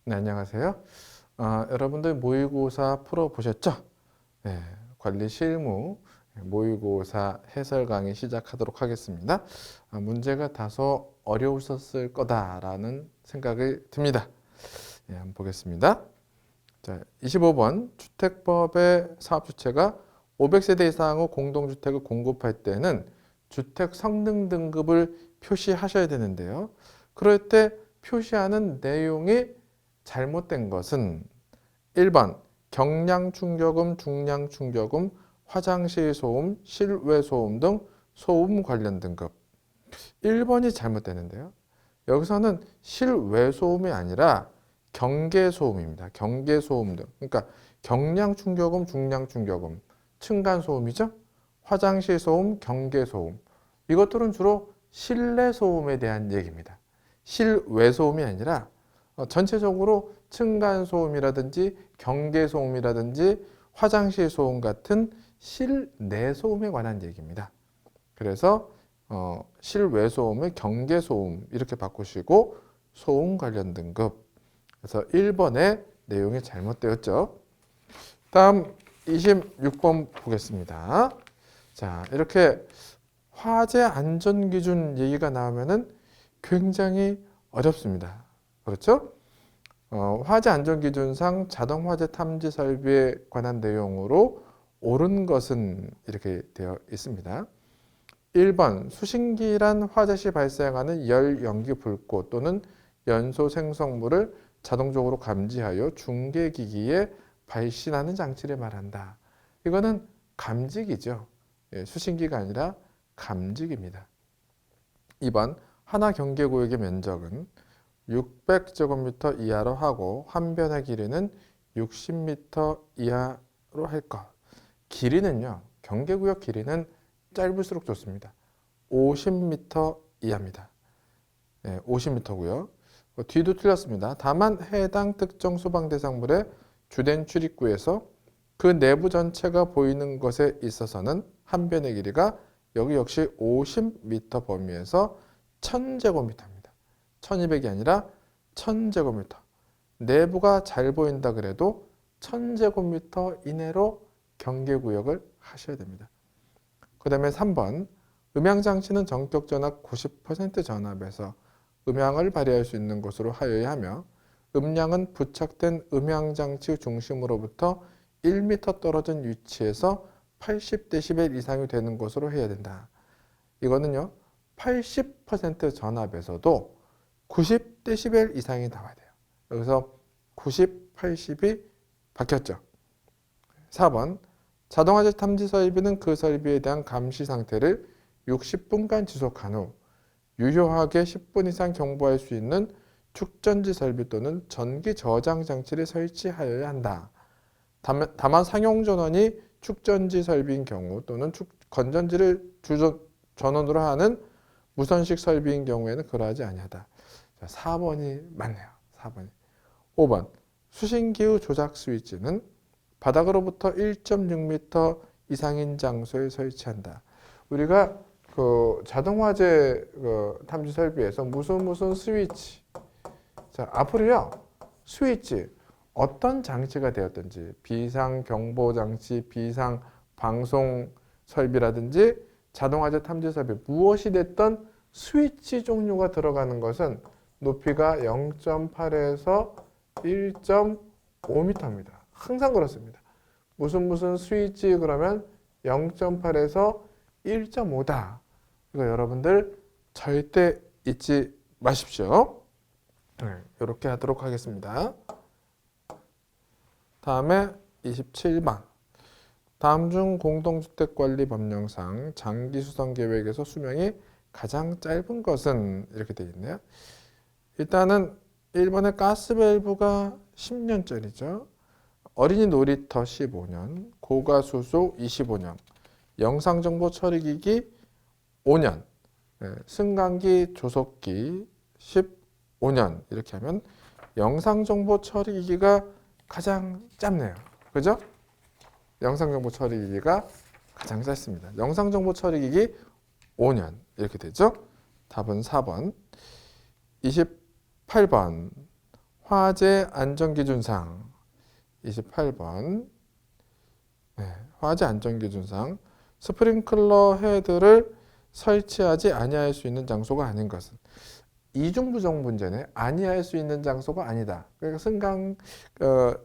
네, 안녕하세요. 여러분들 모의고사 풀어보셨죠? 네, 관리 실무 모의고사 해설 강의 시작하도록 하겠습니다. 문제가 다소 어려우셨을 거다라는 생각이 듭니다. 네, 한번 보겠습니다. 자, 25번 주택법의 사업주체가 500세대 이상 의 공동주택을 공급할 때는 주택 성능 등급을 표시하셔야 되는데요. 그럴 때 표시하는 내용이 잘못된 것은 1번 경량충격음, 중량충격음, 화장실 소음, 실외 소음 등 소음 관련 등급. 1번이 잘못되는데요. 여기서는 실외 소음이 아니라 경계 소음입니다. 경계 소음 등. 그러니까 경량충격음, 중량충격음, 층간 소음이죠. 화장실 소음, 경계 소음. 이것들은 주로 실내 소음에 대한 얘기입니다. 실외 소음이 아니라 전체적으로 층간 소음이라든지 경계 소음이라든지 화장실 소음 같은 실내 소음에 관한 얘기입니다. 그래서 실외 소음을 경계 소음 이렇게 바꾸시고 소음 관련 등급. 그래서 1번의 내용이 잘못되었죠. 다음 26번 보겠습니다. 자, 이렇게 화재 안전 기준 얘기가 나오면은 굉장히 어렵습니다. 그렇죠? 화재 안전 기준상 자동 화재 탐지 설비에 관한 내용으로 옳은 것은 이렇게 되어 있습니다. 1번 수신기란 화재 시 발생하는 열, 연기, 불꽃 또는 연소 생성물을 자동적으로 감지하여 중계기기에 발신하는 장치를 말한다. 이거는 감지기죠. 수신기가 아니라 감지기입니다. 2번 하나 경계구역의 면적은 600제곱미터 이하로 하고 한 변의 길이는 60m 이하로 할 것. 길이는요. 경계구역 길이는 짧을수록 좋습니다. 50m 이하입니다. 네, 50m고요. 뒤도 틀렸습니다. 다만 해당 특정 소방 대상물의 주된 출입구에서 그 내부 전체가 보이는 것에 있어서는 한 변의 길이가 여기 역시 50m 범위에서 1000제곱미터입니다. 1200이 아니라 1000제곱미터. 내부가 잘 보인다 그래도 1000제곱미터 이내로 경계구역을 하셔야 됩니다. 그 다음에 3번 음향장치는 전격 전압 90% 전압에서 음향을 발휘할 수 있는 것으로 하여야 하며 음량은 부착된 음향장치 중심으로부터 1m 떨어진 위치에서 80dB 이상이 되는 것으로 해야 된다. 이거는요 80% 전압에서도 90dB 이상이 나와야 돼요. 여기서 90, 80이 바뀌었죠. 4번 자동화재 탐지 설비는 그 설비에 대한 감시 상태를 60분간 지속한 후 유효하게 10분 이상 경보할 수 있는 축전지 설비 또는 전기 저장 장치를 설치하여야 한다. 다만 상용 전원이 축전지 설비인 경우 또는 건전지를 전원으로 하는 무선식 설비인 경우에는 그러하지 아니하다. 4번이 맞네요. 4번이. 5번 수신기후 조작 스위치는 바닥으로부터 1.6m 이상인 장소에 설치한다. 우리가 그 자동화재 탐지 설비에서 무슨 스위치. 자, 앞으로요. 스위치 어떤 장치가 되었든지 비상 경보 장치, 비상 방송 설비라든지 자동화재 탐지 설비 무엇이 됐던 스위치 종류가 들어가는 것은 높이가 0.8에서 1.5m입니다. 항상 그렇습니다. 무슨 스위치 그러면 0.8에서 1.5다. 이거 여러분들 절대 잊지 마십시오. 이렇게 하도록 하겠습니다. 다음에 27번. 다음 중 공동주택관리법령상 장기수선계획에서 수명이 가장 짧은 것은 이렇게 되어 있네요. 일단은 1번의 가스밸브가 10년짜리죠. 어린이 놀이터 15년, 고가수소 25년, 영상정보 처리기기 5년, 승강기 조속기 15년 이렇게 하면 영상정보 처리기기가 가장 짧네요. 그죠? 영상정보 처리기기가 가장 짧습니다. 영상정보 처리기기 5년 이렇게 되죠. 답은 4번. 28번 화재 안전기준상 28번. 네, 화재 안전기준상 스프링클러 헤드를 설치하지 아니할 수 있는 장소가 아닌 것은 이중부정 문제네. 아니할 수 있는 장소가 아니다. 그러니까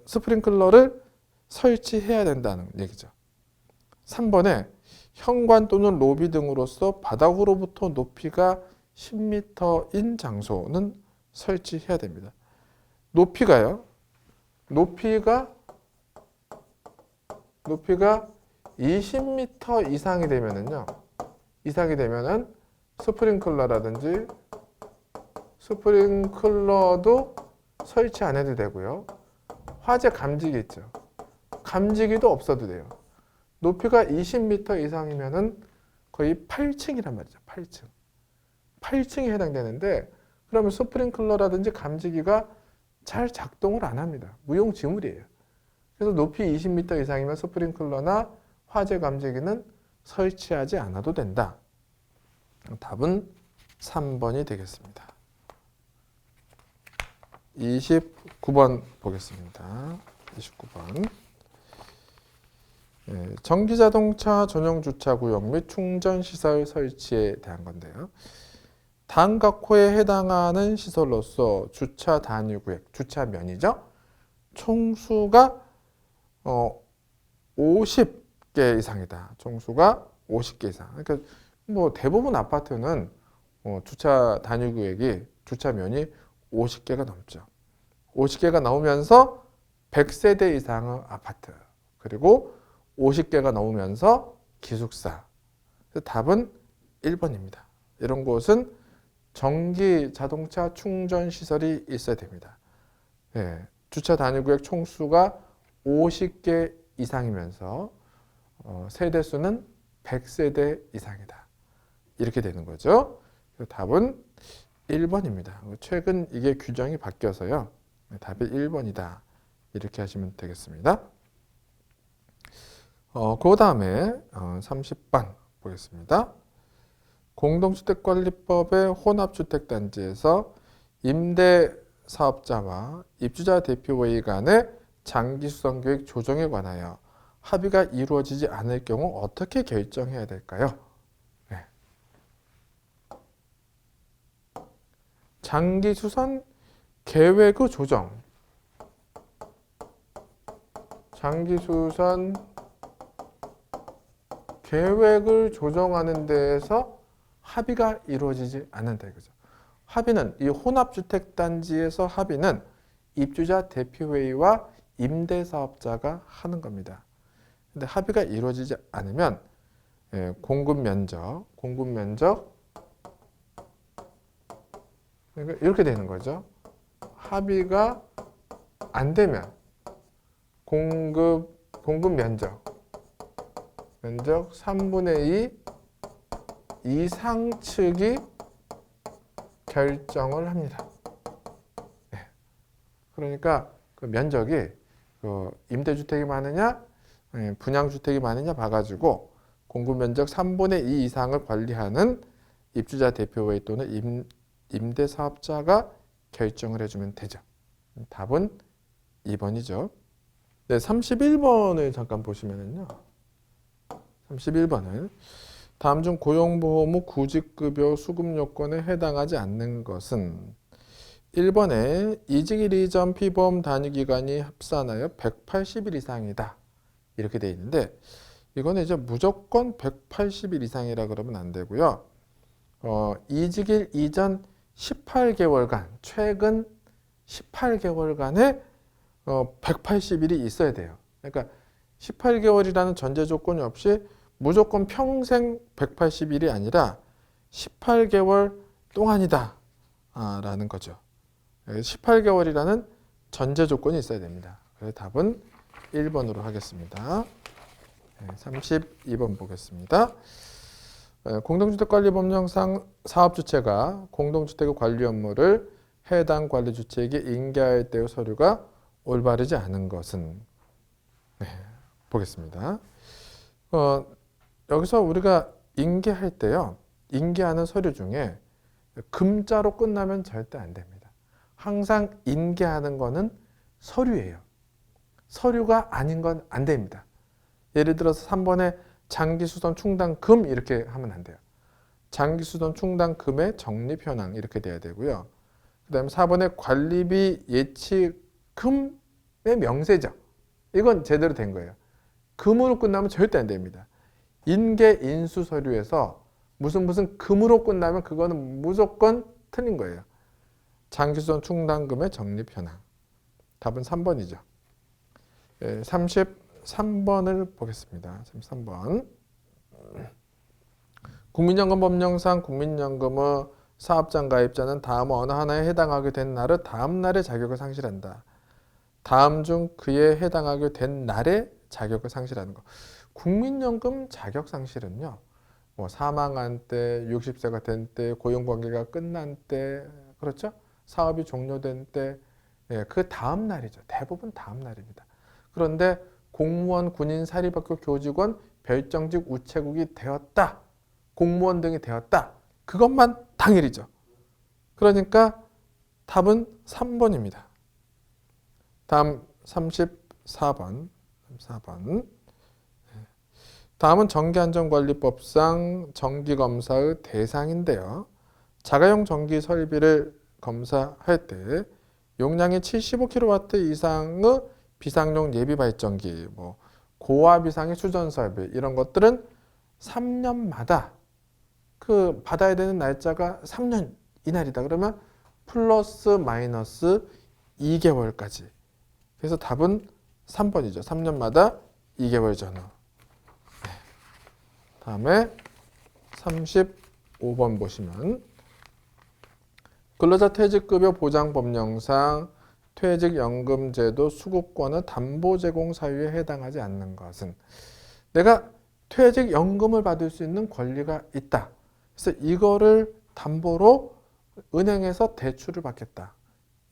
스프링클러를 설치해야 된다는 얘기죠. 3번에 현관 또는 로비 등으로서 바닥으로부터 높이가 10m인 장소는 설치해야 됩니다. 높이가요. 높이가 20m 이상이 되면은요. 스프링클러라든지 스프링클러도 설치 안 해도 되고요. 화재 감지기 있죠. 감지기도 없어도 돼요. 높이가 20m 이상이면은 거의 8층이란 말이죠. 8층. 8층에 해당되는데 그러면 스프링클러라든지 감지기가 잘 작동을 안 합니다. 무용지물이에요. 그래서 높이 20m 이상이면 스프링클러나 화재 감지기는 설치하지 않아도 된다. 답은 3번이 되겠습니다. 29번 보겠습니다. 29번. 전기자동차 전용 주차구역 및 충전시설 설치에 대한 건데요. 다음 각호에 해당하는 시설로서 주차 단위구역, 주차면이죠. 총수가 50개 이상이다. 총수가 50개 이상. 그러니까 뭐 대부분 아파트는 주차 단위구역이 주차면이 50개가 넘죠. 50개가 넘으면서 100세대 이상의 아파트, 그리고 50개가 넘으면서 기숙사. 답은 1번입니다. 이런 곳은 전기 자동차 충전 시설이 있어야 됩니다. 네, 주차 단위구역 총수가 50개 이상이면서 세대수는 100세대 이상이다. 이렇게 되는 거죠. 답은 1번입니다. 최근 이게 규정이 바뀌어서요. 답이 1번이다. 이렇게 하시면 되겠습니다. 그 다음에 30번 보겠습니다. 공동주택관리법의 혼합주택단지에서 임대사업자와 입주자 대표회의 간의 장기수선계획 조정에 관하여 합의가 이루어지지 않을 경우 어떻게 결정해야 될까요? 네. 장기수선 계획의 조정. 장기수선 계획을 조정하는 데에서 합의가 이루어지지 않는다 이거죠. 합의는 이 혼합주택단지에서 합의는 입주자 대표회의와 임대사업자가 하는 겁니다. 근데 합의가 이루어지지 않으면 공급면적 이렇게 되는 거죠. 합의가 안 되면 공급면적 3분의 2 이상 측이 결정을 합니다. 네. 그러니까 그 면적이 임대주택이 많으냐 분양주택이 많으냐 봐가지고 공급면적 3분의 2 이상을 관리하는 입주자 대표회의 또는 임대사업자가 결정을 해주면 되죠. 답은 2번이죠. 네, 31번을 잠깐 보시면은요. 31번은 다음 중 고용보험 후 구직급여 수급요건에 해당하지 않는 것은 1번에 이직일 이전 피보험 단위기간이 합산하여 180일 이상이다. 이렇게 돼 있는데 이거는 이제 무조건 180일 이상이라 그러면 안 되고요. 이직일 이전 18개월간, 최근 18개월간에 180일이 있어야 돼요. 그러니까 18개월이라는 전제 조건이 없이 무조건 평생 180일이 아니라 18개월 동안이다 라는 거죠. 18개월이라는 전제 조건이 있어야 됩니다. 그래서 답은 1번으로 하겠습니다. 32번 보겠습니다. 공동주택관리법령상 사업주체가 공동주택의 관리 업무를 해당 관리주체에게 인계할 때의 서류가 올바르지 않은 것은 보겠습니다. 여기서 우리가 인계할 때요. 인계하는 서류 중에 금자로 끝나면 절대 안 됩니다. 항상 인계하는 거는 서류예요. 서류가 아닌 건 안 됩니다. 예를 들어서 3번에 장기수선 충당금 이렇게 하면 안 돼요. 장기수선 충당금의 적립 현황 이렇게 돼야 되고요. 그 다음에 4번에 관리비 예치금의 명세죠. 이건 제대로 된 거예요. 금으로 끝나면 절대 안 됩니다. 인계 인수 서류에서 무슨 금으로 끝나면 그거는 무조건 틀린 거예요. 장기수선 충당금의 적립 현황. 답은 3번이죠. 33번을 보겠습니다. 33번. 국민연금 법령상 국민연금의 사업장 가입자는 다음 어느 하나에 해당하게 된 날의 다음 날에 자격을 상실한다. 다음 중 그에 해당하게 된 날에 자격을 상실하는 것. 국민연금 자격 상실은요. 뭐 사망한 때, 60세가 된 때, 고용관계가 끝난 때, 그렇죠? 사업이 종료된 때, 그 다음 날이죠. 대부분 다음 날입니다. 그런데 공무원, 군인, 사립학교 교직원, 별정직, 우체국이 되었다. 공무원 등이 되었다. 그것만 당일이죠. 그러니까 답은 3번입니다. 다음 34번. 다음은 전기안전관리법상 정기검사의 대상인데요. 자가용 전기 설비를 검사할 때 용량이 75kW 이상의 비상용 예비 발전기, 뭐 고압 이상의 수전 설비 이런 것들은 3년마다 그 받아야 되는 날짜가 3년 이날이다. 그러면 플러스 마이너스 2개월까지. 그래서 답은 3번이죠. 3년마다 2개월 전후. 다음에 35번 보시면 근로자 퇴직급여 보장법령상 퇴직연금제도 수급권의 담보 제공 사유에 해당하지 않는 것은 내가 퇴직연금을 받을 수 있는 권리가 있다. 그래서 이거를 담보로 은행에서 대출을 받겠다.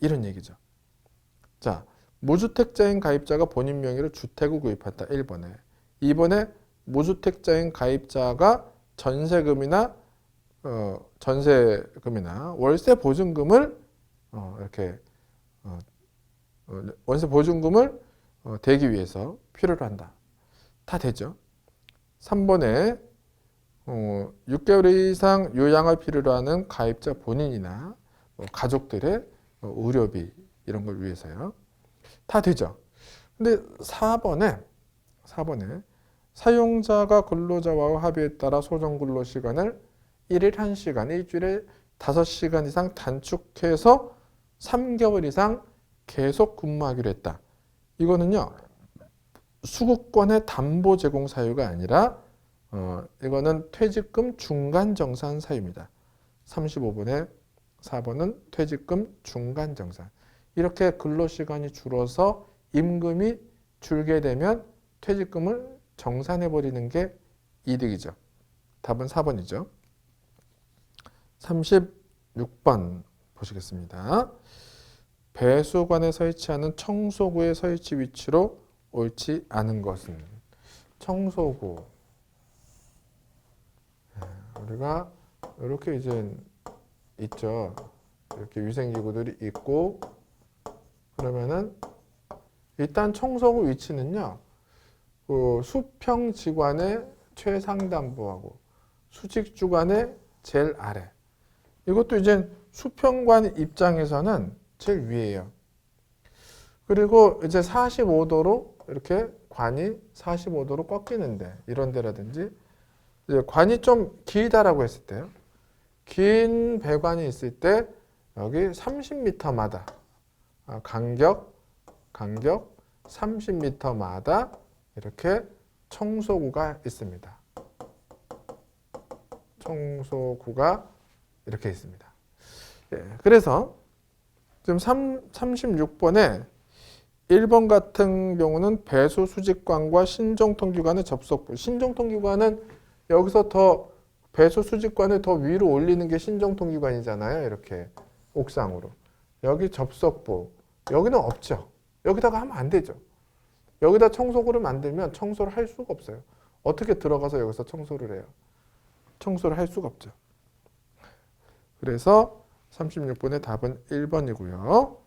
이런 얘기죠. 자, 무주택자인 가입자가 본인 명의로 주택을 구입했다. 1번에. 2번에 무주택자인 가입자가 전세금이나 월세 보증금을 이렇게 월세 보증금을 대기 위해서 필요로 한다. 다 되죠. 3번에 6개월 이상 요양을 필요로 하는 가입자 본인이나 가족들의 의료비 이런 걸 위해서요. 다 되죠. 근데 4번에 사용자가 근로자와의 합의에 따라 소정 근로 시간을 1일 1시간, 일주일에 5시간 이상 단축해서 3개월 이상 계속 근무하기로 했다. 이거는요. 수급권의 담보 제공 사유가 아니라 이거는 퇴직금 중간 정산 사유입니다. 35번에 4번은 퇴직금 중간 정산. 이렇게 근로시간이 줄어서 임금이 줄게 되면 퇴직금을 정산해버리는 게 이득이죠. 답은 4번이죠. 36번 보시겠습니다. 배수관에 설치하는 청소구의 설치 위치로 옳지 않은 것은 청소구. 우리가 이렇게 이제 있죠. 이렇게 위생기구들이 있고 그러면은 일단 청소구 위치는요. 그 수평지관의 최상단부하고 수직주관의 제일 아래. 이것도 이제 수평관 입장에서는 제일 위에요. 그리고 이제 45도로 이렇게 관이 45도로 꺾이는데 이런 데라든지 이제 관이 좀 길다라고 했을 때요. 긴 배관이 있을 때 여기 30m마다 간격 30m마다 이렇게 청소구가 있습니다. 청소구가 이렇게 있습니다. 그래서 지금 36번에 1번 같은 경우는 배수 수직관과 신정통기관의 접속부. 신정통기관은 여기서 더 배수 수직관을 더 위로 올리는 게 신정통기관이잖아요. 이렇게 옥상으로. 여기 접속부. 여기는 없죠. 여기다가 하면 안 되죠. 여기다 청소구를 만들면 청소를 할 수가 없어요. 어떻게 들어가서 여기서 청소를 해요? 청소를 할 수가 없죠. 그래서 36번의 답은 1번이고요.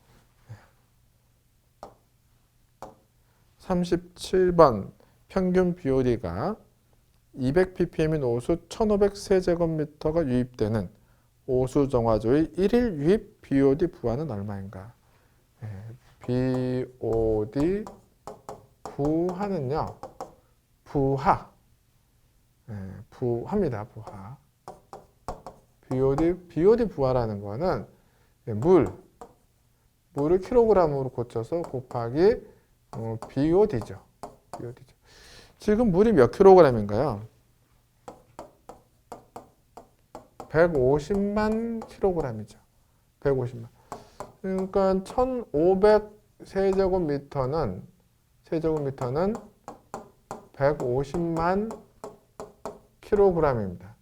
37번 평균 BOD가 200ppm인 오수 1500세제곱미터가 유입되는 오수 정화조의 1일 유입 BOD 부하는 얼마인가? BOD 부하는요. 부하입니다. 부하. BOD 부하라는 거는 물을 킬로그램으로 고쳐서 곱하기 BOD죠. 지금 물이 몇 킬로그램인가요? 150만 킬로그램이죠. 150만. 그러니까 1500세제곱미터는 150만 킬로그램입니다.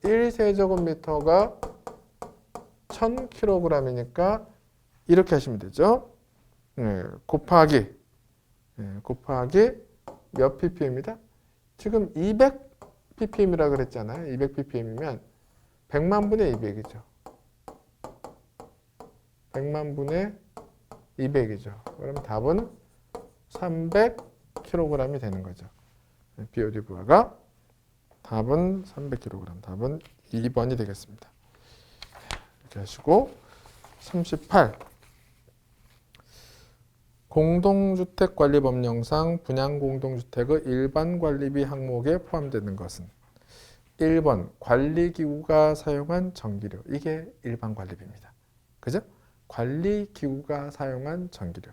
1세제곱미터가 1000킬로그램이니까 이렇게 하시면 되죠. 곱하기 몇 ppm이다? 지금 200ppm이라고 그랬잖아요. 200ppm이면 100만 분의 200이죠. 100만 분의 200이죠. 그럼 답은 300kg이 되는 거죠. BOD 부하가 답은 300kg. 답은 2번이 되겠습니다. 이렇게 하시고 38. 공동주택관리법령상 분양공동주택의 일반관리비 항목에 포함되는 것은 1번 관리기구가 사용한 전기료. 이게 일반관리비입니다. 그죠? 관리기구가 사용한 전기료.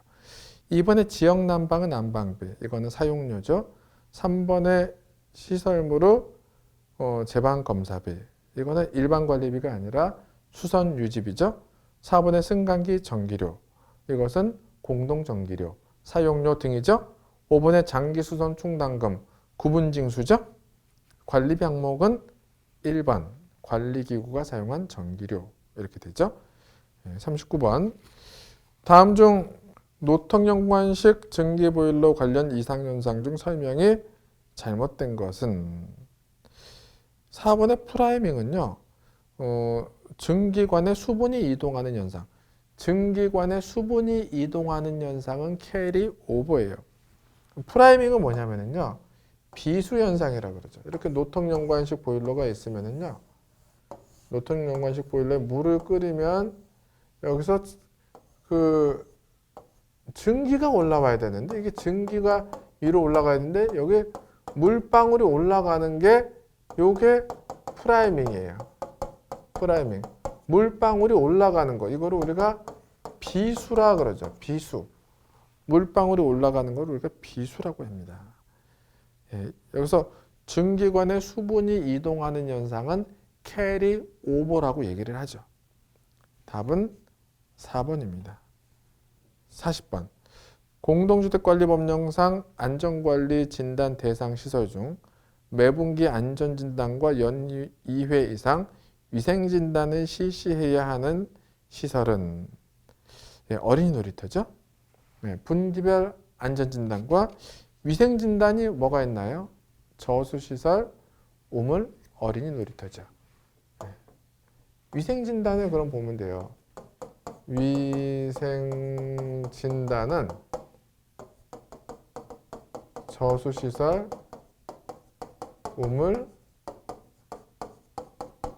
2번에 지역난방은 난방비. 이거는 사용료죠. 3번에 시설물의 제방검사비. 이거는 일반관리비가 아니라 수선유지비죠. 4번에 승강기 전기료. 이것은 공동전기료, 사용료 등이죠. 5번에 장기수선 충당금, 구분징수죠. 관리비 항목은 1번 관리기구가 사용한 전기료 이렇게 되죠. 39번 다음 중 노통연관식 증기보일러 관련 이상현상 중 설명이 잘못된 것은 4번의 프라이밍은요. 증기관의 수분이 이동하는 현상. 증기관의 수분이 이동하는 현상은 캐리 오버예요. 프라이밍은 뭐냐면요. 비수 현상이라고 그러죠. 이렇게 노통연관식 보일러가 있으면요. 노통연관식 보일러에 물을 끓이면 여기서 그 증기가 올라와야 되는데 이게 증기가 위로 올라가야 되는데 여기 물방울이 올라가는 게 요게 프라이밍이에요. 프라이밍. 물방울이 올라가는 거. 이거를 우리가 비수라 그러죠. 비수. 물방울이 올라가는 걸 우리가 비수라고 합니다. 여기서 증기관의 수분이 이동하는 현상은 캐리 오버라고 얘기를 하죠. 답은 4번입니다. 40번. 공동주택관리법령상 안전관리 진단 대상 시설 중 매분기 안전진단과 연 2회 이상 위생진단을 실시해야 하는 시설은 어린이 놀이터죠. 분기별 안전진단과 위생진단이 뭐가 있나요? 저수시설, 우물, 어린이 놀이터죠. 위생진단을 그럼 보면 돼요. 위생진단은 저수시설, 우물,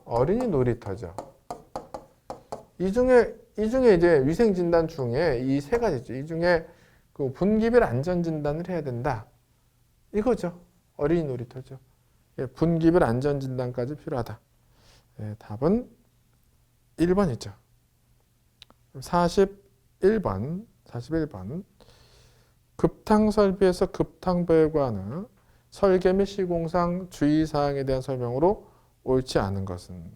어린이 놀이터죠. 이 중에 이제 위생진단 중에 이 세 가지죠. 이 중에 그 분기별 안전진단을 해야 된다. 이거죠. 어린이 놀이터죠. 분기별 안전진단까지 필요하다. 답은 1번이죠. 41번. 급탕설비에서 급탕배관의 설계 및 시공상 주의사항에 대한 설명으로 옳지 않은 것은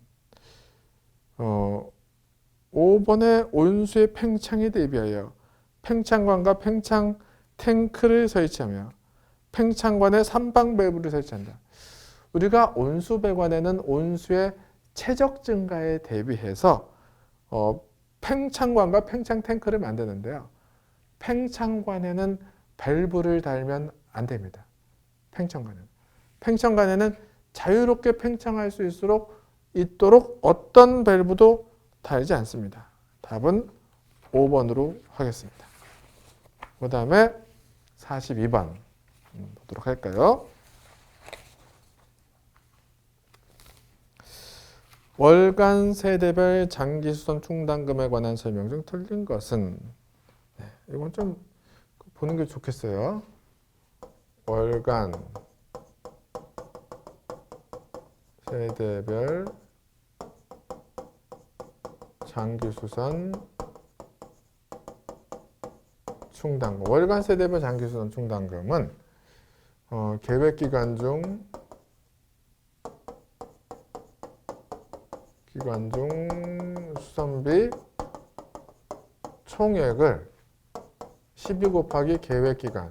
5번의 온수의 팽창에 대비하여 팽창관과 팽창 탱크를 설치하며 팽창관에 삼방밸브를 설치한다. 우리가 온수배관에는 온수의 최적 증가에 대비해서 팽창관과 팽창 탱크를 만드는데요. 팽창관에는 밸브를 달면 안 됩니다. 팽창관에는 자유롭게 팽창할 수 있도록 어떤 밸브도 달지 않습니다. 답은 5번으로 하겠습니다. 그 다음에 42번 보도록 할까요? 월간 세대별 장기수선 충당금에 관한 설명 중 틀린 것은, 네, 이건 좀 보는 게 좋겠어요. 월간 세대별 장기수선 충당금. 월간 세대별 장기수선 충당금은 계획기간 중 수선비 총액을 12 곱하기 계획기간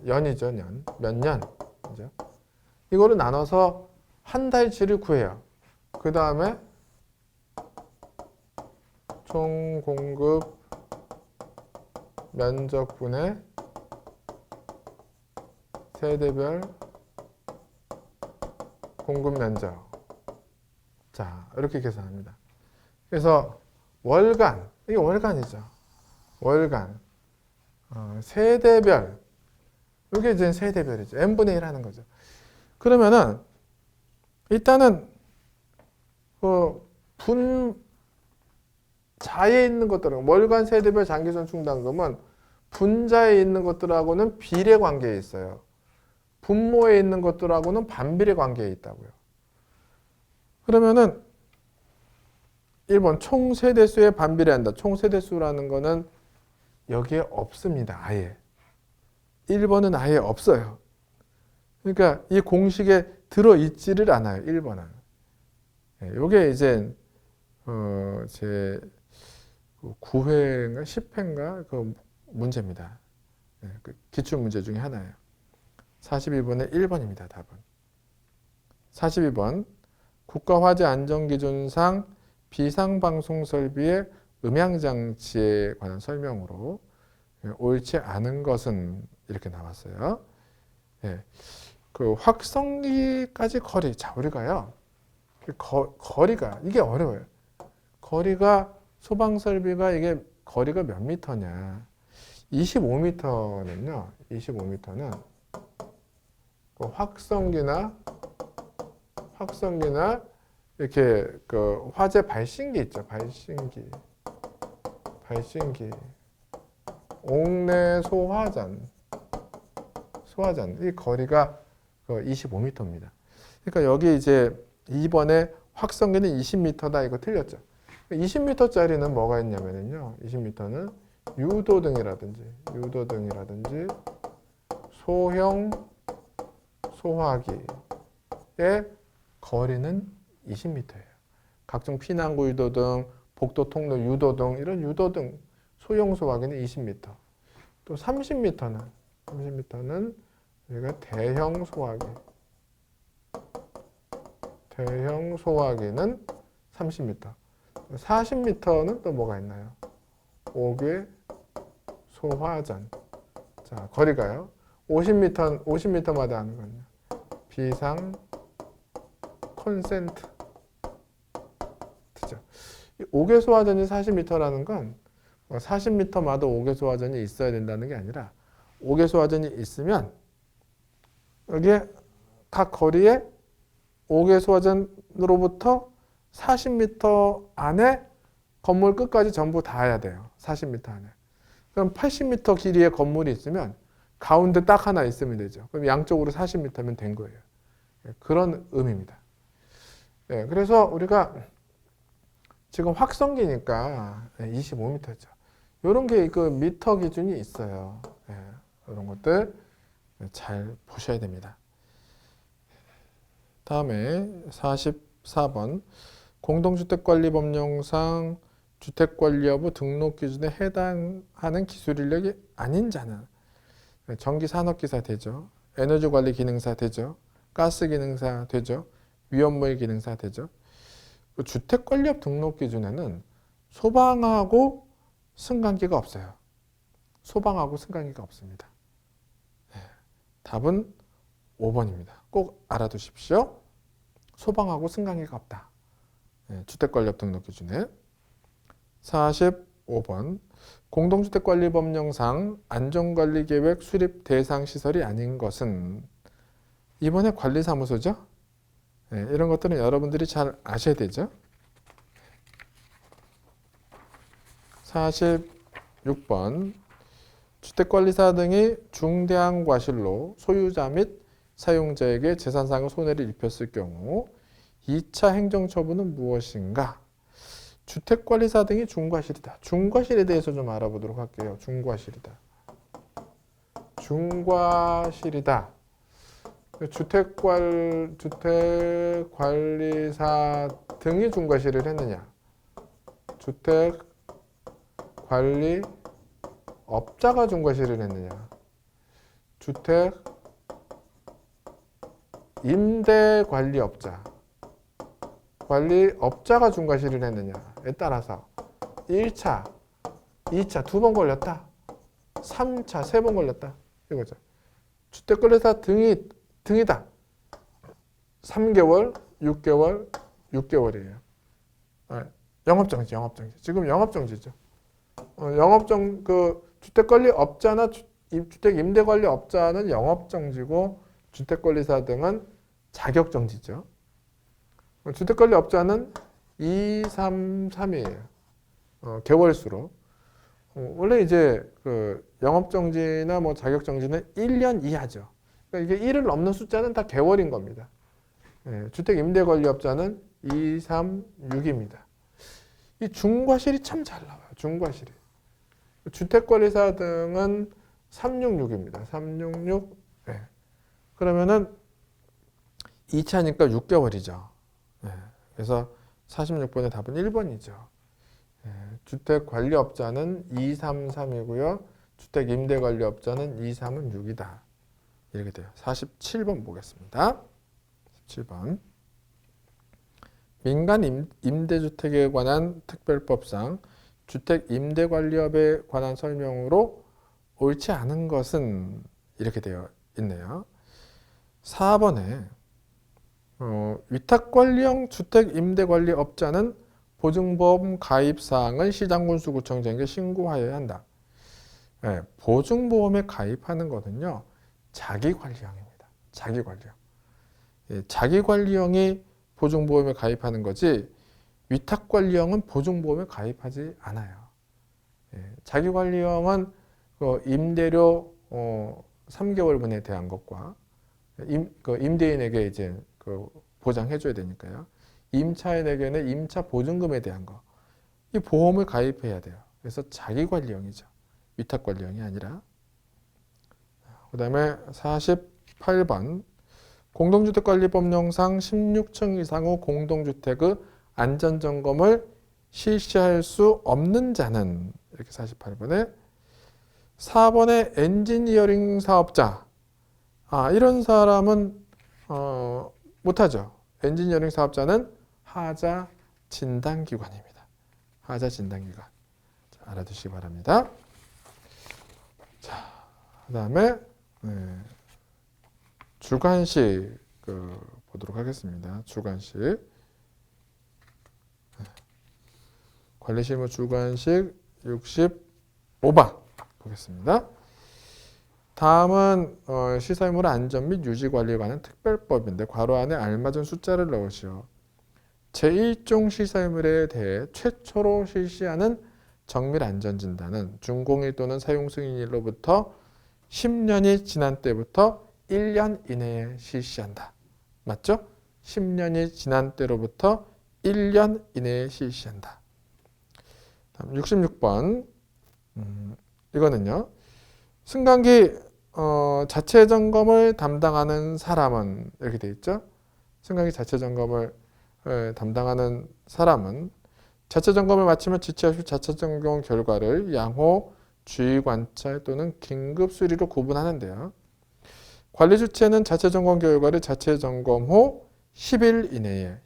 연이죠. 몇 년. 그죠? 이거를 나눠서 한 달치를 구해요. 그 다음에 총 공급 면적분의 세대별 공급 면적. 자, 이렇게 계산합니다. 그래서 월간, 이게 월간이죠. 월간. 세대별. 이게 이제 세대별이죠. n분의 1 하는 거죠. 그러면은, 일단은, 분자에 있는 것들은, 월간 세대별 장기수선 충당금은 분자에 있는 것들하고는 비례 관계에 있어요. 분모에 있는 것들하고는 반비례 관계에 있다고요. 그러면은 1번 총 세대수에 반비례한다. 총 세대수라는 거는 여기에 없습니다. 아예. 1번은 아예 없어요. 그러니까 이 공식에 들어있지를 않아요. 1번은. 이게 이제 제 9회인가 10회인가 그 문제입니다. 그 기출문제 중에 하나예요. 42번의 1번입니다. 답은. 42번 국가화재안전기준상 비상방송설비의 음향장치에 관한 설명으로 옳지 않은 것은 이렇게 나왔어요. 그 확성기까지 거리. 자, 우리가요. 거리가 이게 어려워요. 거리가 소방설비가 이게 거리가 몇 미터냐. 25m는요. 25m는 확성기나 이렇게 그 화재 발신기 있죠. 발신기. 옥내 소화전. 이 거리가 25m입니다. 그러니까 여기 이제 2번에 확성기는 20m다. 이거 틀렸죠. 20m짜리는 뭐가 있냐면요. 20m는 유도등이라든지 소형 소화기의 거리는 20m예요. 각종 피난구 유도등, 복도 통로 유도등, 이런 유도등 소형 소화기는 20m. 또 30m는 우리가 대형 소화기는 30m. 40m는 또 뭐가 있나요? 옥외 소화전. 자, 거리가요. 50m마다 하는 건요. 비상 콘센트죠. 옥외 소화전이 40m라는 건 40m마다 옥외 소화전이 있어야 된다는 게 아니라 옥외 소화전이 있으면 여기에 각 거리에 옥외 소화전으로부터 40m 안에 건물 끝까지 전부 닿아야 돼요. 40m 안에. 그럼 80m 길이의 건물이 있으면 가운데 딱 하나 있으면 되죠. 그럼 양쪽으로 40m면 된 거예요. 그런 의미입니다. 그래서 우리가 지금 확성기니까 25m죠. 이런 게 그 미터 기준이 있어요. 이런 것들 잘 보셔야 됩니다. 다음에 44번 공동주택관리법령상 주택관리여부 등록 기준에 해당하는 기술인력이 아닌 자는 전기산업기사 되죠. 에너지관리기능사 되죠. 가스기능사 되죠. 위험물 기능사 되죠. 주택관리업 등록 기준에는 소방하고 승강기가 없어요. 소방하고 승강기가 없습니다. 답은 5번입니다. 꼭 알아두십시오. 소방하고 승강기가 없다. 주택관리업 등록기준에. 45번 공동주택관리법령상 안전관리계획 수립 대상 시설이 아닌 것은 이번에 관리사무소죠. 이런 것들은 여러분들이 잘 아셔야 되죠. 46번 주택관리사 등이 중대한 과실로 소유자 및 사용자에게 재산상의 손해를 입혔을 경우 2차 행정처분은 무엇인가? 주택관리사 등이 중과실이다. 중과실에 대해서 좀 알아보도록 할게요. 중과실이다. 중과실이다. 주택관리사 등이 중과실을 했느냐? 주택관리업자가 중과실을 했느냐? 관리업자가 중과실을 했느냐에 따라서 1차, 2차 2번 걸렸다. 3차 3번 걸렸다. 이거죠. 주택관리사 등이다. 3개월, 6개월, 6개월이에요. 영업정지. 지금 영업정지죠. 주택관리업자나 주택임대관리업자는 영업정지고 주택관리사 등은 자격정지죠. 주택관리업자는 2, 3, 3이에요. 개월수로. 원래 이제 영업정지나 자격정지는 1년 이하죠. 그러니까 이게 1을 넘는 숫자는 다 개월인 겁니다. 주택임대관리업자는 2, 3, 6입니다. 이 중과실이 참 잘 나와요. 중과실이. 주택관리사 등은 366입니다. 366. 그러면은 2차니까 6개월이죠. 그래서 46번의 답은 1번이죠. 주택관리업자는 2, 3, 3이고요. 주택임대관리업자는 2, 3은 6이다. 이렇게 돼요. 47번 보겠습니다. 17번. 민간 임대주택에 관한 특별법상 주택임대관리업에 관한 설명으로 옳지 않은 것은 이렇게 되어 있네요. 4번에 위탁관리형 주택임대관리업자는 보증보험 가입사항을 시장군수구청장에게 신고하여야 한다. 보증보험에 가입하는 것은요. 자기관리형입니다. 자기관리형. 자기관리형이 보증보험에 가입하는 거지 위탁관리형은 보증보험에 가입하지 않아요. 자기관리형은 임대료 3개월분에 대한 것과 임대인에게 이제 보장해줘야 되니까요. 임차인에게는 임차 보증금에 대한 거. 이 보험을 가입해야 돼요. 그래서 자기관리형이죠. 위탁관리형이 아니라. 그 다음에 48번. 공동주택관리법령상 16층 이상 후 공동주택의 안전점검을 실시할 수 없는 자는 이렇게 48번에 4번에 엔지니어링 사업자. 이런 사람은 못하죠. 엔지니어링 사업자는 하자 진단기관입니다. 하자 진단기관. 알아두시기 바랍니다. 자, 그 다음에 주관식 보도록 하겠습니다. 주관식. 관리실무 주관식 65번 보겠습니다. 다음은 시설물 안전 및 유지 관리에 관한 특별법인데 괄호 안에 알맞은 숫자를 넣으시오. 제1종 시설물에 대해 최초로 실시하는 정밀 안전 진단은 준공일 또는 사용 승인일로부터 10년이 지난 때부터 1년 이내에 실시한다. 맞죠? 10년이 지난 때로부터 1년 이내에 실시한다. 다음 66번. 이거는요. 승강기 자체 점검을 담당하는 사람은 이렇게 돼 있죠. 승강기 자체 점검을 담당하는 사람은 자체 점검을 마치면 지체없이 자체 점검 결과를 양호, 주의 관찰 또는 긴급 수리로 구분하는데요. 관리 주체는 자체 점검 결과를 자체 점검 후 10일 이내에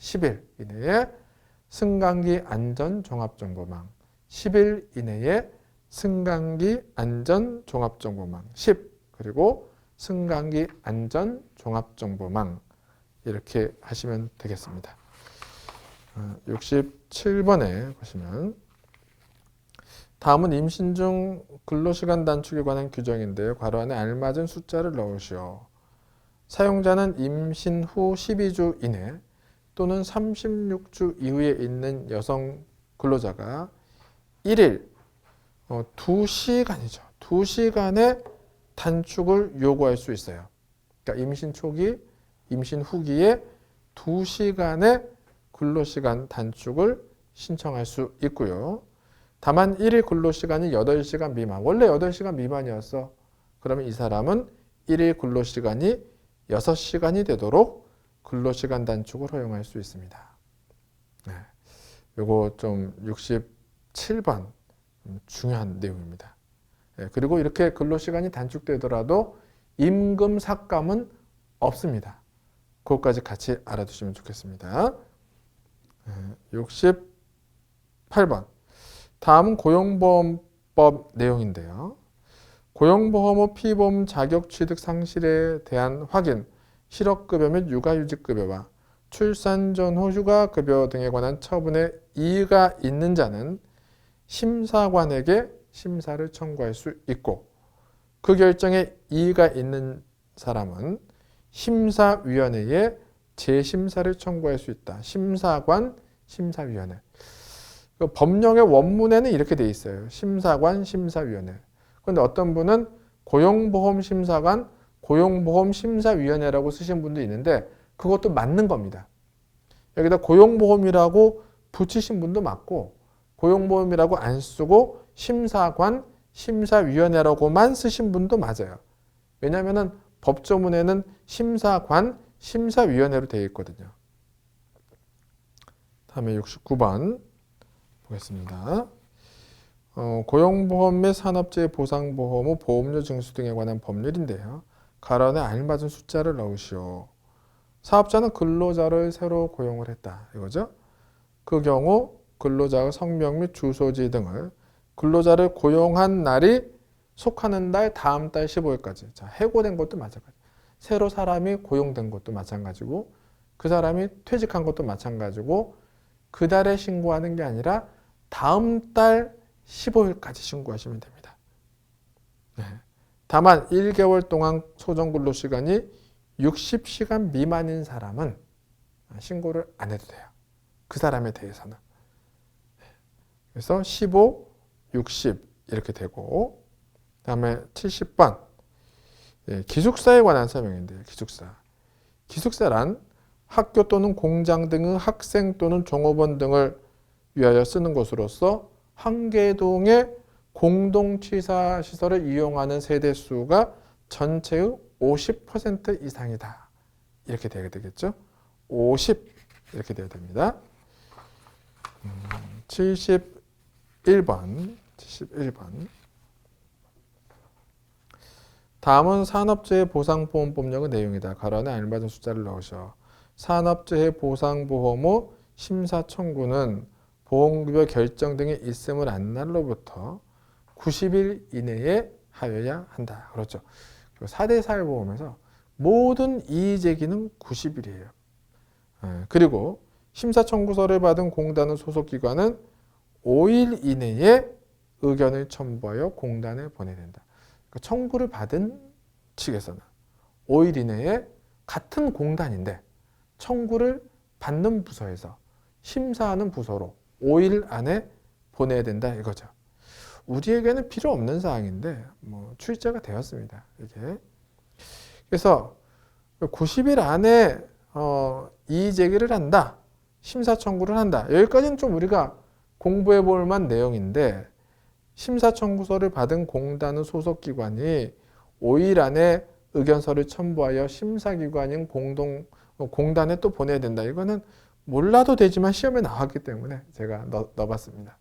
승강기 안전 종합정보망 10일 이내에 승강기 안전 종합정보망 10 그리고 승강기 안전 종합정보망 이렇게 하시면 되겠습니다. 67번에 보시면 다음은 임신 중 근로시간 단축에 관한 규정인데요. 괄호 안에 알맞은 숫자를 넣으시오. 사용자는 임신 후 12주 이내 또는 36주 이후에 있는 여성 근로자가 1일 2시간이죠. 2시간의 단축을 요구할 수 있어요. 그러니까 임신 초기, 임신 후기에 2시간의 근로시간 단축을 신청할 수 있고요. 다만 1일 근로시간이 8시간 미만, 원래 8시간 미만이었어. 그러면 이 사람은 1일 근로시간이 6시간이 되도록 근로시간 단축을 허용할 수 있습니다. 네. 요거 좀 67번 중요한 내용입니다. 네. 그리고 이렇게 근로시간이 단축되더라도 임금 삭감은 없습니다. 그것까지 같이 알아두시면 좋겠습니다. 68번. 다음은 고용보험법 내용인데요. 고용보험 후 피보험 자격 취득 상실에 대한 확인, 실업급여 및 육아휴직급여와 출산 전후 휴가급여 등에 관한 처분에 이의가 있는 자는 심사관에게 심사를 청구할 수 있고 그 결정에 이의가 있는 사람은 심사위원회에 재심사를 청구할 수 있다. 심사관, 심사위원회. 법령의 원문에는 이렇게 돼 있어요. 심사관, 심사위원회. 그런데 어떤 분은 고용보험심사관, 고용보험심사위원회라고 쓰신 분도 있는데 그것도 맞는 겁니다. 여기다 고용보험이라고 붙이신 분도 맞고 고용보험이라고 안 쓰고 심사관, 심사위원회라고만 쓰신 분도 맞아요. 왜냐하면 법조문에는 심사관, 심사위원회로 되어 있거든요. 다음에 69번 보겠습니다. 고용보험 및 산업재해 보상보험 후 보험료 징수 등에 관한 법률인데요. 가로 안에 알맞은 숫자를 넣으시오. 사업자는 근로자를 새로 고용을 했다. 이거죠. 그 경우 근로자의 성명 및 주소지 등을 근로자를 고용한 날이 속하는 달 다음 달 15일까지. 자, 해고된 것도 마찬가지. 새로 사람이 고용된 것도 마찬가지고 그 사람이 퇴직한 것도 마찬가지고 그 달에 신고하는 게 아니라 다음 달 15일까지 신고하시면 됩니다. 네. 다만 1개월 동안 소정근로시간이 60시간 미만인 사람은 신고를 안 해도 돼요. 그 사람에 대해서는. 그래서 15, 60 이렇게 되고 다음에 70번 기숙사에 관한 설명인데요. 기숙사. 기숙사란 학교 또는 공장 등의 학생 또는 종업원 등을 위하여 쓰는 것으로서 한 개동의 공동취사 시설을 이용하는 세대수가 전체의 50% 이상이다. 이렇게 되게 되겠죠. 50 이렇게 돼야 됩니다. 71번. 다음은 산업재해 보상보험법령의 내용이다. 가로 안에 알맞은 숫자를 넣으셔. 산업재해 보상보험 후 심사 청구는 보험급여 결정 등이 있음을 안 날로부터 90일 이내에 하여야 한다. 그렇죠. 4대 사회보험에서 모든 이의제기는 90일이에요. 그리고 심사 청구서를 받은 공단의 소속기관은 5일 이내에 의견을 첨부하여 공단에 보내야 된다. 그러니까 청구를 받은 측에서는 5일 이내에 같은 공단인데 청구를 받는 부서에서 심사하는 부서로 5일 안에 보내야 된다 이거죠. 우리에게는 필요 없는 사항인데 출제가 되었습니다. 이게. 그래서 90일 안에 이의 제기를 한다. 심사 청구를 한다. 여기까지는 좀 우리가 공부해 볼 만한 내용인데 심사 청구서를 받은 공단의 소속기관이 5일 안에 의견서를 첨부하여 심사기관인 공단에 또 보내야 된다. 이거는 몰라도 되지만 시험에 나왔기 때문에 제가 넣어봤습니다.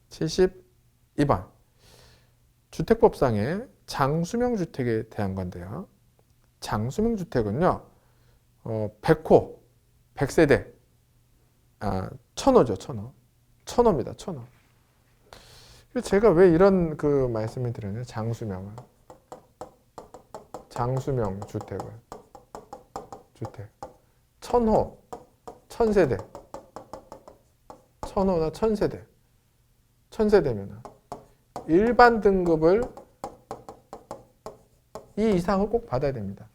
72번. 주택법상의 장수명 주택에 대한 건데요. 장수명 주택은요. 100호, 100세대, 1000호죠. 1000호. 1000호입니다. 1000호. 제가 왜 이런 말씀을 드렸냐면 장수명 주택 1000호 1000세대, 1000호나 1000세대, 1000세대면 일반 등급을 이 이상을 꼭 받아야 됩니다.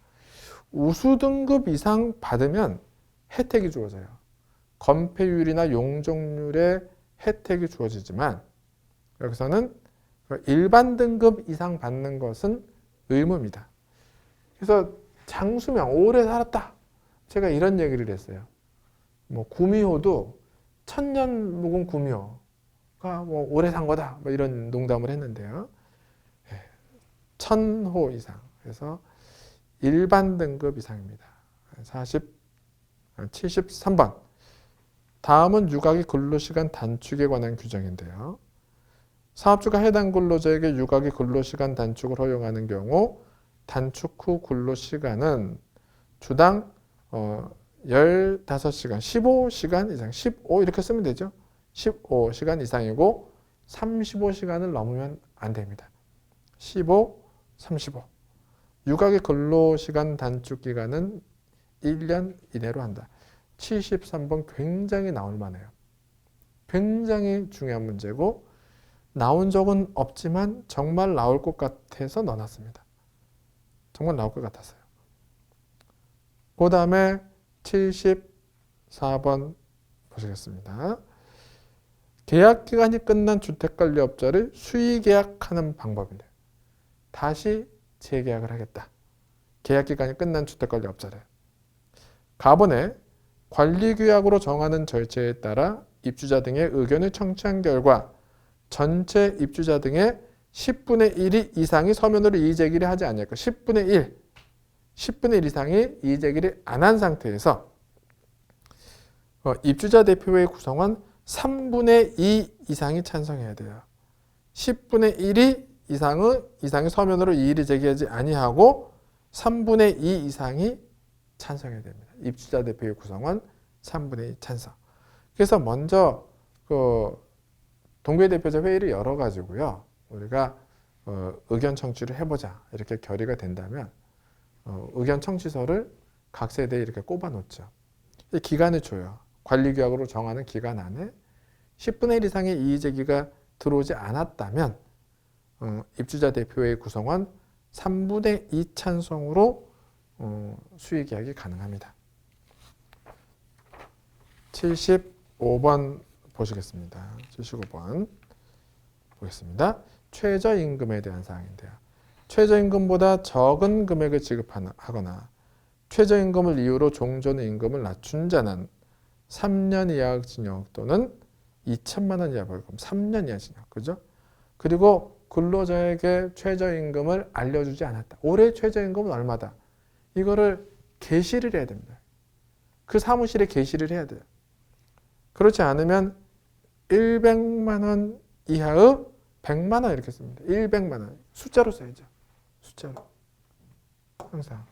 우수 등급 이상 받으면 혜택이 주어져요. 건폐율이나 용적률의 혜택이 주어지지만 여기서는 일반 등급 이상 받는 것은 의무입니다. 그래서 장수명, 오래 살았다. 제가 이런 얘기를 했어요. 뭐 구미호도 1000년 묵은 구미호가 뭐 오래 산 거다. 뭐 이런 농담을 했는데요. 1000호 이상. 그래서 일반 등급 이상입니다. 73번. 다음은 육아기 근로시간 단축에 관한 규정인데요. 사업주가 해당 근로자에게 육아기 근로시간 단축을 허용하는 경우 단축 후 근로시간은 주당 15시간, 15시간 이상, 15 이렇게 쓰면 되죠. 15시간 이상이고 35시간을 넘으면 안 됩니다. 15, 35. 육아기 근로시간 단축 기간은 1년 이내로 한다. 73번 굉장히 나올 만해요. 굉장히 중요한 문제고 나온 적은 없지만 정말 나올 것 같아서 넣어놨습니다. 정말 나올 것 같았어요. 그 다음에 74번 보시겠습니다. 계약기간이 끝난 주택관리업자를 수의계약하는 방법인데 다시 재계약을 하겠다. 계약기간이 끝난 주택관리업자를. 가번에 관리규약으로 정하는 절차에 따라 입주자 등의 의견을 청취한 결과 전체 입주자 등의 10분의 1 이상이 서면으로 이의제기를 하지 않을까. 10분의 1 이상이 이의제기를 안 한 상태에서 입주자 대표회의 구성원 3분의 2 이상이 찬성해야 돼요. 10분의 1 이상이 서면으로 이의를 제기하지 아니하고 3분의 2 이상이 찬성해야 됩니다. 입주자 대표회의 구성원 3분의 2 찬성. 그래서 먼저 동교대표자 회의를 열어가지고요. 우리가 의견 청취를 해보자. 이렇게 결의가 된다면 의견 청취서를 각 세대에 이렇게 꼽아 놓죠. 기간을 줘요. 관리규약으로 정하는 기간 안에 10분의 1 이상의 이의제기가 들어오지 않았다면 입주자 대표회의 구성원 3분의 2 찬성으로 수의계약이 가능합니다. 75번 보시겠습니다. 75번 보겠습니다. 최저임금에 대한 사항인데요. 최저임금보다 적은 금액을 지급하거나 최저임금을 이유로 종전의 임금을 낮춘 자는 3년 이하 징역 또는 2천만 원 이하 벌금, 3년 이하 징역, 그죠? 그리고 근로자에게 최저임금을 알려주지 않았다. 올해 최저임금은 얼마다? 이거를 게시를 해야 됩니다. 그 사무실에 게시를 해야 돼요. 그렇지 않으면 100만 원 이하의 100만 원 이렇게 씁니다. 100만 원. 숫자로 써야죠. 숫자로. 항상.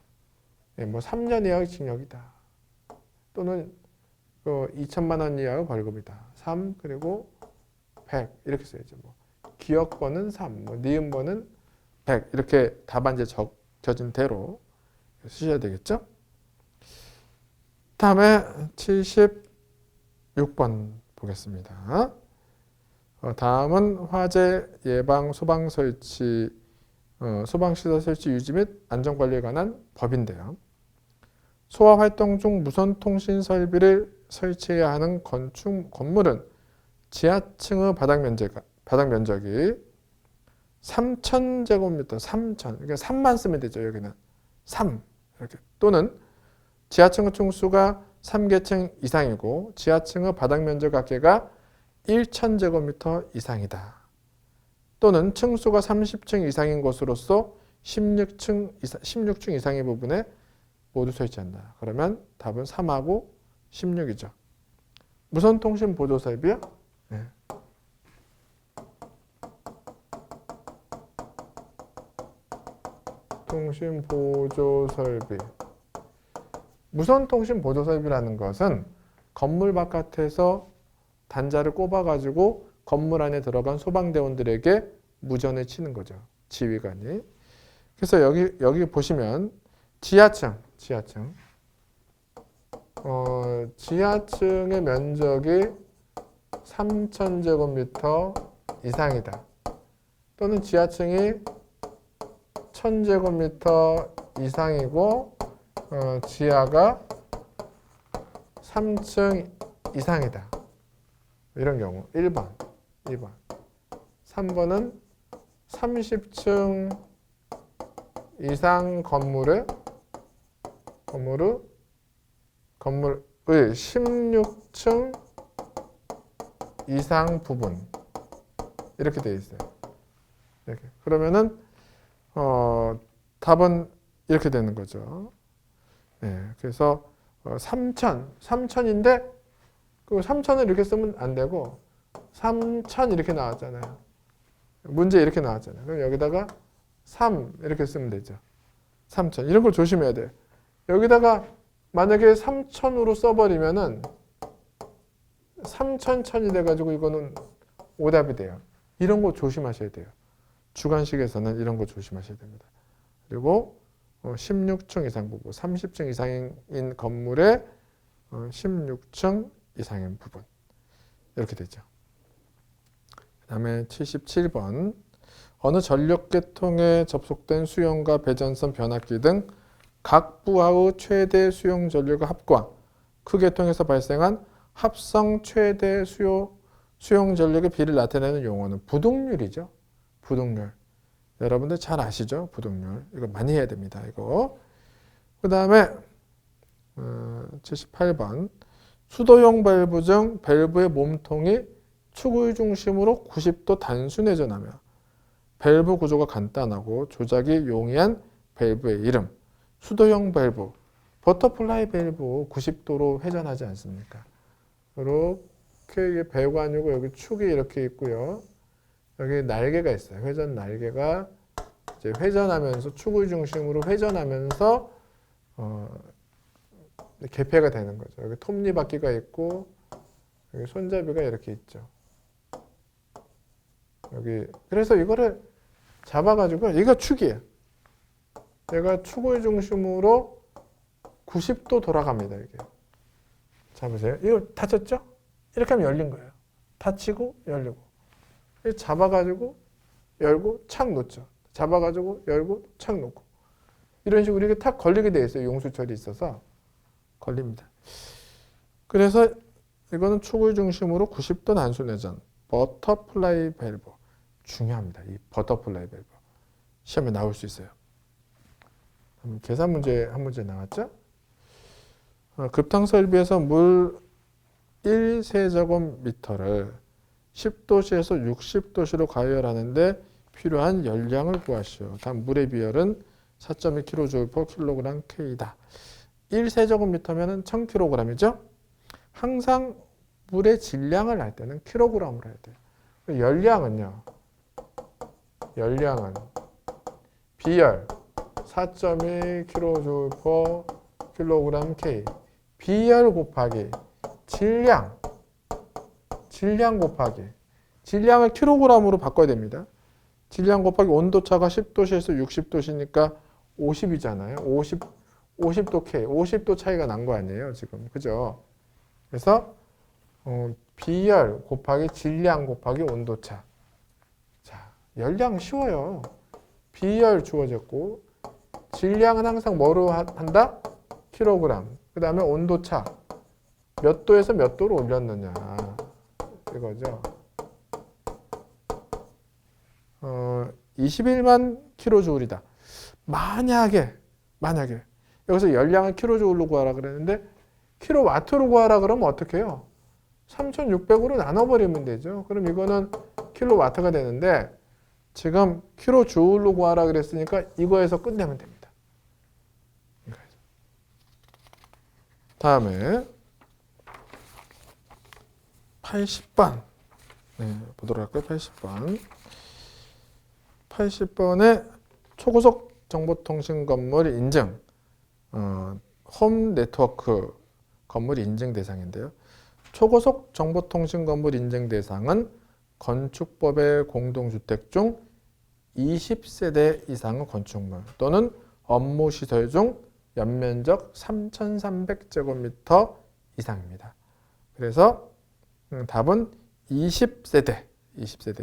뭐 3년 이하의 징역이다. 또는 2천만 원 이하의 벌금이다. 3 그리고 100 이렇게 써야죠. 뭐 기억번은 3, 뭐 니은번은 100 이렇게 답안지에 적혀진 대로 쓰셔야 되겠죠. 다음에 76번 보겠습니다. 다음은 화재 예방 소방 설치, 소방시설 설치 유지 및 안전관리에 관한 법인데요. 소화 활동 중 무선 통신 설비를 설치해야 하는 건물은 지하층의 바닥 면적이 3,000제곱미터, 3,000, 그러니까 3만 쓰면 되죠. 여기는 3 이렇게 또는 지하층의 층수가 3계층 이상이고 지하층의 바닥 면적 합계가 1,000제곱미터 이상이다. 또는 층수가 30층 이상인 것으로서 16층 이상의 부분에 모두 설치한다. 그러면 답은 3하고 16이죠. 무선통신 보조설비요? 네. 통신 보조설비. 무선통신 보조설비라는 것은 건물 바깥에서 단자를 꼽아가지고 건물 안에 들어간 소방대원들에게 무전을 치는 거죠. 지휘관이. 그래서 여기 보시면 지하층 지하층의 면적이 3,000제곱미터 이상이다. 또는 지하층이 1,000제곱미터 이상이고 지하가 3층 이상이다. 이런 경우 1번, 2번. 3번은 30층 이상 건물의 16층 이상 부분 이렇게 되어 있어요. 이렇게. 그러면은 답은 이렇게 되는 거죠. 네, 그래서 3,000인데 그 3,000을 이렇게 쓰면 안 되고 3,000 이렇게 나왔잖아요. 문제 이렇게 나왔잖아요. 그럼 여기다가 3 이렇게 쓰면 되죠. 3,000 이런 걸 조심해야 돼요. 여기다가 만약에 3,000으로 써버리면은 3,000이 돼가지고 이거는 오답이 돼요. 이런 거 조심하셔야 돼요. 주관식에서는 이런 거 조심하셔야 됩니다. 그리고 16층 이상 부분, 30층 이상인 건물의 16층 이상인 부분 이렇게 되죠. 그 다음에 77번 어느 전력계통에 접속된 수용과 배전선 변압기 등 각 부하의 최대 수용 전력의 합과 그 계통에서 발생한 합성 최대 수용 전력의 비를 나타내는 용어는 부동률이죠. 부동률. 여러분들 잘 아시죠? 부동률. 이거 많이 해야 됩니다. 이거. 그 다음에 78번 수도용 밸브 중 밸브의 몸통이 축의 중심으로 90도 단순회전하며 밸브 구조가 간단하고 조작이 용이한 밸브의 이름. 수도용 밸브, 버터플라이 밸브 90도로 회전하지 않습니까? 이렇게 배관이고 여기 축이 이렇게 있고요. 여기 날개가 있어요. 회전 날개가 이제 회전하면서 축의 중심으로 회전하면서 개폐가 되는 거죠. 여기 톱니바퀴가 있고 여기 손잡이가 이렇게 있죠. 여기 그래서 이거를 잡아가지고 이거 축이에요. 얘가 축의 중심으로 90도 돌아갑니다. 이게. 잡으세요. 이거 닫혔죠? 이렇게 하면 열린 거예요. 닫히고 열리고. 잡아가지고 열고 착 놓죠. 잡아가지고 열고 착 놓고. 이런 식으로 이렇게 탁 걸리게 돼 있어요. 용수철이 있어서 걸립니다. 그래서 이거는 축의 중심으로 90도 단순회전. 버터플라이 밸브. 중요합니다. 이 버터플라이 밸브. 시험에 나올 수 있어요. 계산 문제 한 문제 나왔죠? 급탕 설비에서 물 1세제곱미터를 10도씨에서 60도씨로 가열하는데 필요한 열량을 구하시오. 다음 물의 비열은 4.2kJ/kg K다. 1세제곱미터면 1000kg이죠? 항상 물의 질량을 할 때는 kg으로 해야 돼요. 열량은요. 열량은 비열 4.2kJ/kg K. 비열 곱하기 질량 곱하기 질량을 kg으로 바꿔야 됩니다. 질량 곱하기 온도차가 10도씨에서 60도씨니까 50이잖아요. 50도 K, 50도 차이가 난 거 아니에요, 지금. 그죠? 그래서 비열 곱하기 질량 곱하기 온도차. 자, 열량 쉬워요. 비열 주어졌고 질량은 항상 뭐로 한다? 킬로그램. 그 다음에 온도차. 몇 도에서 몇 도로 올렸느냐. 이거죠. 21만 킬로주울이다. 만약에 여기서 열량을 킬로주울로 구하라 그랬는데 킬로와트로 구하라 그러면 어떻게 해요? 3600으로 나눠버리면 되죠. 그럼 이거는 킬로와트가 되는데 지금 킬로주울로 구하라 그랬으니까 이거에서 끝내면 됩니다. 다음에 80번 보도록 할까요? 80번 80번에 초고속 정보통신 건물 인증 홈 네트워크 건물 인증 대상인데요. 초고속 정보통신 건물 인증 대상은 건축법의 공동주택 중 20세대 이상의 건축물 또는 업무시설 중 연면적 3,300제곱미터 이상입니다. 그래서 답은 20세대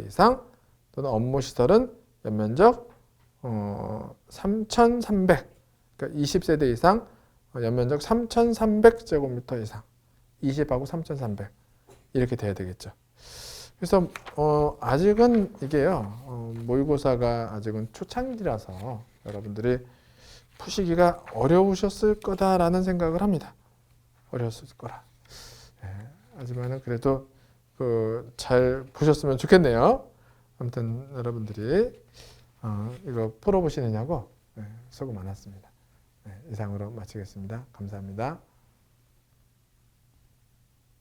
이상 또는 업무시설은 연면적 3,300, 그러니까 20세대 이상 연면적 3,300제곱미터 이상, 20하고 3,300 이렇게 돼야 되겠죠. 그래서 아직은 이게요, 모의고사가 아직은 초창기라서 여러분들이 푸시기가 어려우셨을 거다라는 생각을 합니다. 어려웠을 거라. 네, 하지만은 그래도 잘 보셨으면 좋겠네요. 아무튼 여러분들이 이거 풀어보시느냐고 수고 많았습니다. 네, 이상으로 마치겠습니다. 감사합니다.